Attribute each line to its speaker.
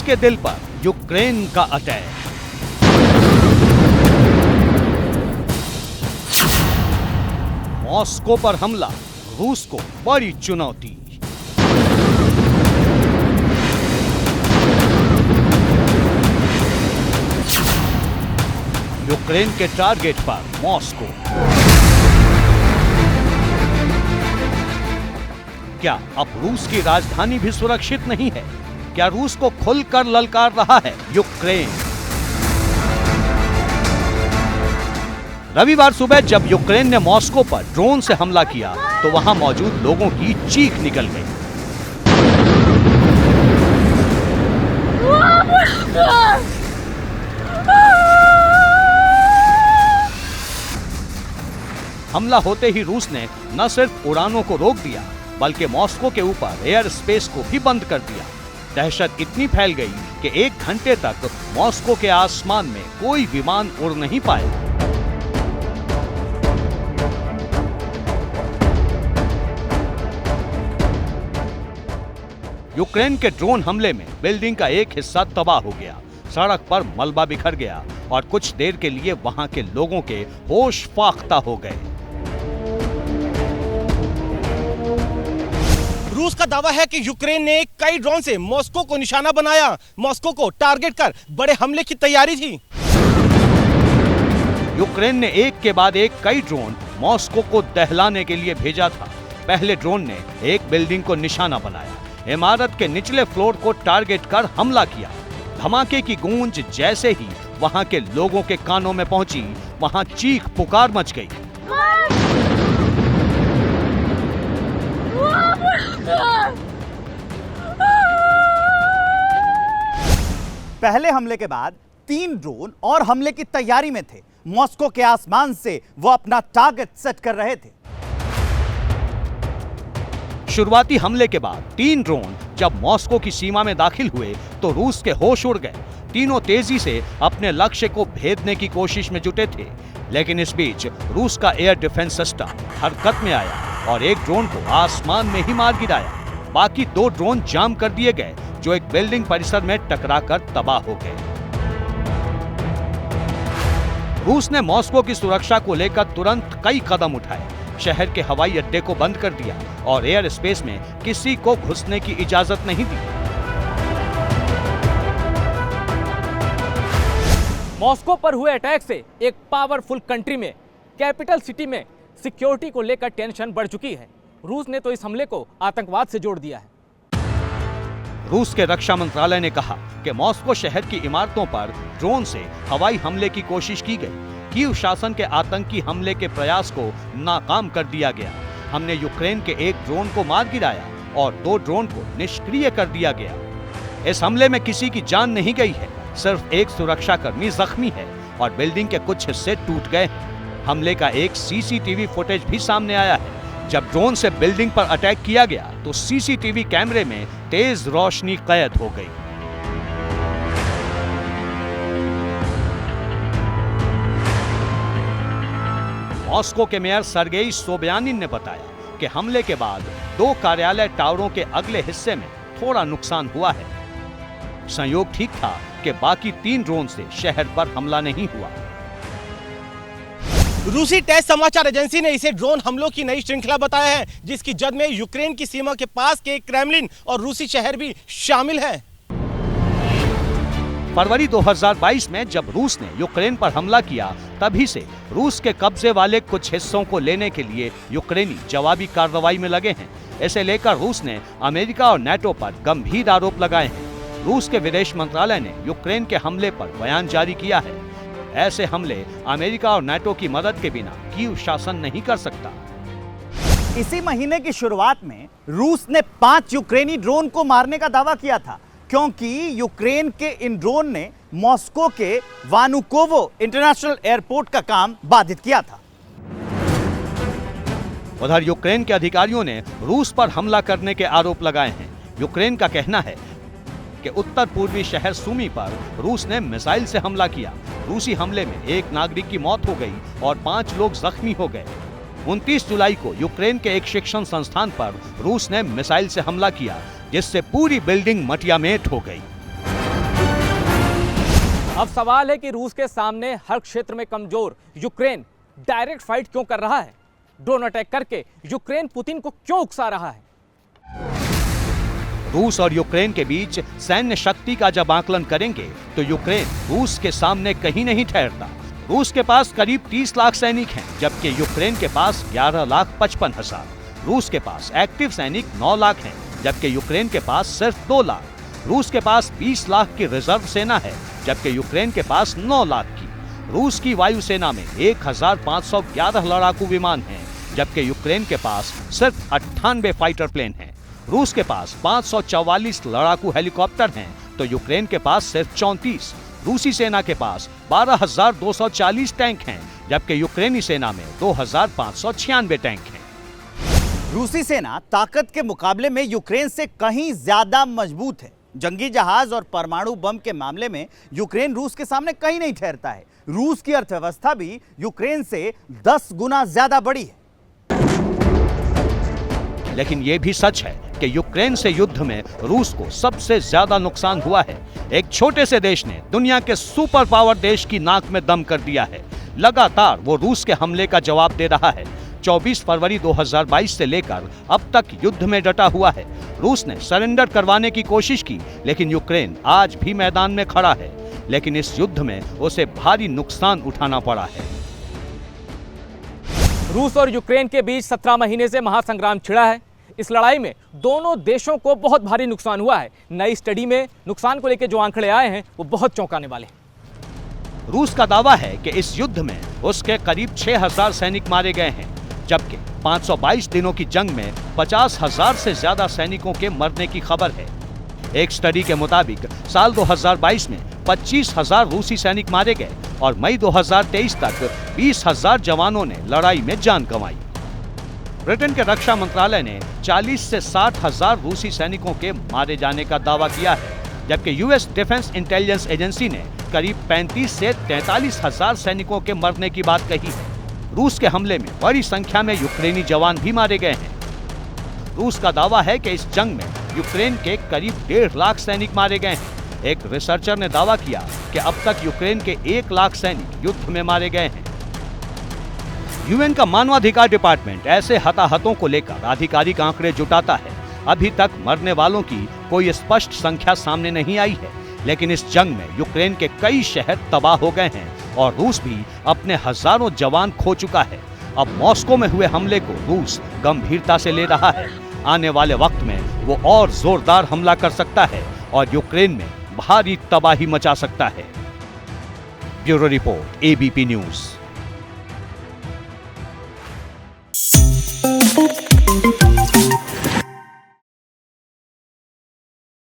Speaker 1: के दिल पर यूक्रेन का अटैक। मॉस्को पर हमला, रूस को बड़ी चुनौती। यूक्रेन के टारगेट पर मॉस्को। क्या अब रूस की राजधानी भी सुरक्षित नहीं है? क्या रूस को खुलकर ललकार रहा है यूक्रेन? रविवार सुबह जब यूक्रेन ने मॉस्को पर ड्रोन से हमला किया तो वहां मौजूद लोगों की चीख निकल गई। हमला होते ही रूस ने न सिर्फ उड़ानों को रोक दिया बल्कि मॉस्को के ऊपर एयर स्पेस को भी बंद कर दिया। दहशत इतनी फैल गई कि 1 घंटे तक मॉस्को के आसमान में कोई विमान उड़ नहीं पाया। यूक्रेन के ड्रोन हमले में बिल्डिंग का एक हिस्सा तबाह हो गया, सड़क पर मलबा बिखर गया और कुछ देर के लिए वहां के लोगों के होश फाख्ता हो गए।
Speaker 2: रूस का दावा है कि यूक्रेन ने कई ड्रोन से मॉस्को को निशाना बनाया। मॉस्को को टारगेट कर बड़े हमले की तैयारी थी।
Speaker 1: यूक्रेन ने एक के बाद एक कई ड्रोन मॉस्को को दहलाने के लिए भेजा था। पहले ड्रोन ने एक बिल्डिंग को निशाना बनाया, इमारत के निचले फ्लोर को टारगेट कर हमला किया। धमाके की गूंज जैसे ही वहां के लोगों के कानों में पहुंची, वहां चीख पुकार मच गई।
Speaker 3: पहले हमले के बाद 3 ड्रोन और हमले की तैयारी में थे। मॉस्को के आसमान से वो अपना टारगेट सेट कर रहे थे।
Speaker 1: शुरुआती हमले के बाद 3 ड्रोन जब मॉस्को की सीमा में दाखिल हुए तो रूस के होश उड़ गए। तीनों तेजी से अपने लक्ष्य को भेदने की कोशिश में जुटे थे, लेकिन इस बीच रूस का एयर डिफेंस सिस्टम हरकत में आया और एक ड्रोन को आसमान में ही मार गिराया। बाकी 2 ड्रोन जाम कर दिए गए जो एक बिल्डिंग परिसर में टकराकर तबाह हो गए। रूस ने मॉस्को की सुरक्षा को लेकर तुरंत कई कदम उठाए। शहर के हवाई अड्डे को बंद कर दिया और एयर स्पेस में किसी को घुसने की इजाजत नहीं दी।
Speaker 4: मॉस्को पर हुए अटैक से एक पावरफुल कंट्री में, कैपिटल सिटी में सिक्योरिटी को लेकर टेंशन बढ़ चुकी है। रूस ने तो इस हमले को आतंकवाद से जोड़ दिया है।
Speaker 1: रूस के रक्षा मंत्रालय ने कहा कि मॉस्को शहर की इमारतों पर ड्रोन से हवाई हमले की कोशिश की गई। कीव शासन के आतंकी हमले के प्रयास को नाकाम कर दिया गया। हमने यूक्रेन के एक ड्रोन को मार गिराया और 2 ड्रोन को निष्क्रिय कर दिया गया। इस हमले में किसी की जान नहीं गई है, सिर्फ एक सुरक्षाकर्मी जख्मी है और बिल्डिंग के कुछ हिस्से टूट गए हैं। हमले का एक सीसीटीवी फुटेज भी सामने आया है। जब ड्रोन से बिल्डिंग पर अटैक किया गया तो सीसीटीवी कैमरे में तेज रोशनी कैद हो गई। मॉस्को के मेयर सर्गेई सोबियानिन ने बताया कि हमले के बाद 2 कार्यालय टावरों के अगले हिस्से में थोड़ा नुकसान हुआ है। संयोग ठीक था कि बाकी 3 ड्रोन से शहर पर हमला नहीं हुआ।
Speaker 2: रूसी टेस समाचार एजेंसी ने इसे ड्रोन हमलों की नई श्रृंखला बताया है, जिसकी जद में यूक्रेन की सीमा के पास के क्रेमलिन और रूसी शहर भी शामिल हैं।
Speaker 1: फरवरी 2022 में जब रूस ने यूक्रेन पर हमला किया, तभी से रूस के कब्जे वाले कुछ हिस्सों को लेने के लिए यूक्रेनी जवाबी कार्रवाई में लगे हैं। इसे लेकर रूस ने अमेरिका और नाटो पर गंभीर आरोप लगाए हैं। रूस के विदेश मंत्रालय ने यूक्रेन के हमले पर बयान जारी किया है। ऐसे हमले अमेरिका और नाटो की मदद के बिना कीव शासन नहीं कर सकता।
Speaker 3: इसी महीने की शुरुआत में रूस ने 5 यूक्रेनी ड्रोन को मारने का दावा किया था, क्योंकि यूक्रेन के इन ड्रोन ने मॉस्को के वानुकोवो इंटरनेशनल एयरपोर्ट का काम बाधित किया था।
Speaker 1: उधर यूक्रेन के अधिकारियों ने रूस पर हमला करने के आरोप लगाए हैं। यूक्रेन का कहना है कि उत्तर पूर्वी शहर सुमी पर रूस ने मिसाइल से हमला किया। रूसी हमले में एक नागरिक की मौत हो गई और 5 लोग जख्मी हो गए। 29 जुलाई को यूक्रेन के एक शिक्षण संस्थान पर रूस ने मिसाइल से हमला किया, जिससे पूरी बिल्डिंग मटियामेट हो गई।
Speaker 4: अब सवाल है कि रूस के सामने हर क्षेत्र में कमजोर यूक्रेन डायरेक्ट फाइट क्यों कर रहा है? ड्रोन अटैक करके यूक्रेन पुतिन को क्यों उकसा रहा है?
Speaker 1: रूस और यूक्रेन के बीच सैन्य शक्ति का जब आकलन करेंगे तो यूक्रेन रूस के सामने कहीं नहीं ठहरता। रूस के पास करीब 30 लाख सैनिक हैं, जबकि यूक्रेन के पास 11,55,000। रूस के पास एक्टिव सैनिक 9 लाख हैं, जबकि यूक्रेन के पास सिर्फ 2 लाख। रूस के पास 20 लाख की रिजर्व सेना है, जबकि यूक्रेन के पास 9 लाख की। रूस की वायुसेना में 1,511 लड़ाकू विमान हैं, जबकि यूक्रेन के पास सिर्फ 98 फाइटर प्लेन हैं। रूस के पास 544 लड़ाकू हेलीकॉप्टर हैं, तो यूक्रेन के पास सिर्फ 34। रूसी सेना के पास 12,240 टैंक हैं, जबकि यूक्रेनी सेना में 2,596 टैंक हैं।
Speaker 3: रूसी सेना ताकत के मुकाबले में यूक्रेन से कहीं ज्यादा मजबूत है। जंगी जहाज और परमाणु बम के मामले में यूक्रेन रूस के सामने कहीं नहीं ठहरता है। रूस की अर्थव्यवस्था भी यूक्रेन से 10 गुना ज्यादा बड़ी है।
Speaker 1: लेकिन यह भी सच है कि यूक्रेन से युद्ध में रूस को सबसे ज्यादा नुकसान हुआ है। एक छोटे से देश ने दुनिया के सुपर पावर देश की नाक में दम कर दिया है। लगातार वो रूस के हमले का जवाब दे रहा है। 24 फरवरी 2022 से लेकर अब तक युद्ध में डटा हुआ है। रूस ने सरेंडर करवाने की कोशिश की, लेकिन यूक्रेन आज भी मैदान में खड़ा है। लेकिन इस युद्ध में उसे भारी नुकसान उठाना पड़ा है।
Speaker 4: रूस और यूक्रेन के बीच 17 महीने से महासंग्राम छिड़ा है। इस लड़ाई में दोनों देशों को बहुत भारी नुकसान हुआ है। नई स्टडी में नुकसान को लेकर जो आंकड़े आए हैं वो बहुत चौंकाने वाले हैं।
Speaker 1: रूस का दावा है कि इस युद्ध में उसके करीब 6,000 सैनिक मारे गए हैं, जबकि 522 दिनों की जंग में 50,000 से ज्यादा सैनिकों के मरने की खबर है। एक स्टडी के मुताबिक साल 2022 में 25,000 रूसी सैनिक मारे गए और मई 2023 तक 20,000 जवानों ने लड़ाई में जान गंवाई। ब्रिटेन के रक्षा मंत्रालय ने 40 से 60,000 रूसी सैनिकों के मारे जाने का दावा किया है, जबकि यूएस डिफेंस इंटेलिजेंस एजेंसी ने करीब 35 से 43,000 सैनिकों के मरने की बात कही है। रूस के हमले में बड़ी संख्या में यूक्रेनी जवान भी मारे गए हैं। रूस का दावा है कि इस जंग में यूक्रेन के करीब 1.5 लाख सैनिक मारे गए हैं। एक रिसर्चर ने दावा किया कि अब तक यूक्रेन के 1 लाख सैनिक युद्ध में मारे गए हैं। यूएन का मानवाधिकार डिपार्टमेंट ऐसे हताहतों को लेकर आधिकारिक आंकड़े जुटाता है। अभी तक मरने वालों की कोई स्पष्ट संख्या सामने नहीं आई है, लेकिन इस जंग में यूक्रेन के कई शहर तबाह हो गए हैं और रूस भी अपने हजारों जवान खो चुका है। अब मॉस्को में हुए हमले को रूस गंभीरता से ले रहा है। आने वाले वक्त में वो और जोरदार हमला कर सकता है और यूक्रेन में भारी तबाही मचा सकता है। Bureau report, ABP news.